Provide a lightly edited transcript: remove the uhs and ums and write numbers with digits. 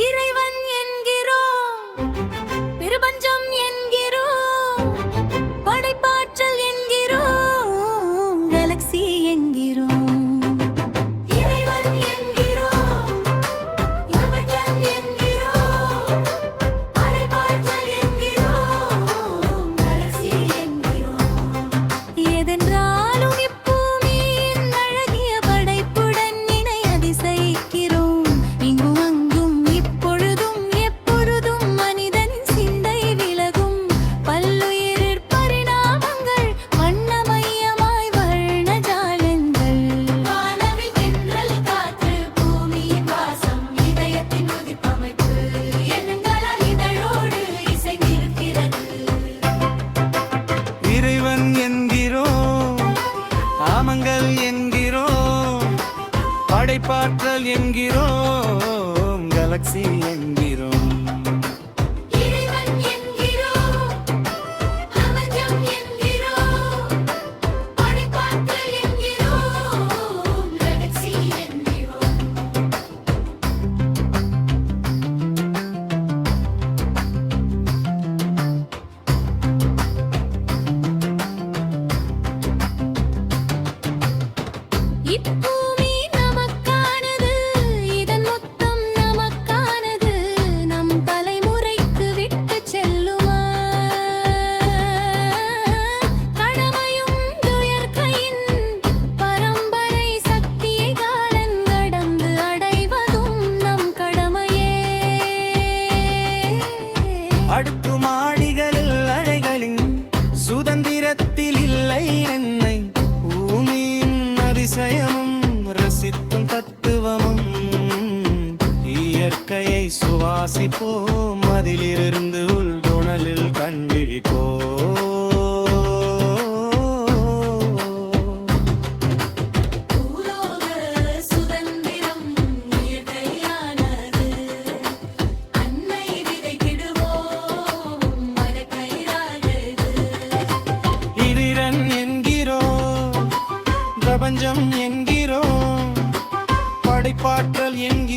இறைவன் என்கிறோம், பிரபஞ்சம் என்கிறோம், படைப்பாற்றல் என்கிறோம், கேலக்சி என்கிறோம். இறைவன் என்கிறோம், பிரபஞ்சம் என்கிறோம், படைப்பாற்றல் என்கிறோம், கேலக்சி என்கிறோம். எதென்றாலும் இப்பூமியின் அழகிய படைப்புடன் இணை அதிசயிக்கிறோம். இங்கும் அங்கும் இப்பொழுதும் எப்பொழுதும் மனிதனின் சிந்தை விலகும் பல்லுயிர் பரிணாமங்கள் வண்ணமயமாய் வர்ணஜாலங்கள். வானவில் தென்றல் காற்று, பூமியின் வாசம், இதயத்தின் உதிப்பமைப்பு, எண்ணங்களால் இதழோடு இசைந்திருக்கிறது. இறைவன் என்கிறோம், ஆமங்கள் என்கிறோம், படைப்பாற்றல் என்கிறோம், கேலக்சி என்கிறோம். இறைவன் என்கிறோம், பிரபஞ்சம் என்கிறோம், படைப்பாற்றல் என்கிறோம், கேலக்சி என்கிறோம். இப்பூமி நமக்கானது, இதன் மொத்தம் நமக்கானது. நம் தலைமுறைக்கு விட்டுச் செல்லுமா கடமையும் துயர்க்கையின் பரம்பரை சக்தியை காலன் கடந்து அடைவதும் நம் கடமையே. அடுக்குமாடிகளில் அலைகளின் சுதந்திரத்தில் இல்லை என்னை, பூமியின் அதிசயமும் ரசித்தும் தத்துவமும். இயற்கையை சுவாசிப்போம், அதிலிருந்து உள்துணலில் கண்விழிப்போம். பூலோக சுதந்திரம் இயற்கையானது. அன்னை விதைத்திடுவோம், மரக்கயிறானது. இறைவன் என்கிறோம், பிரபஞ்சம் என்கிறோம், படைப்பாற்றல் என்கிறோம்,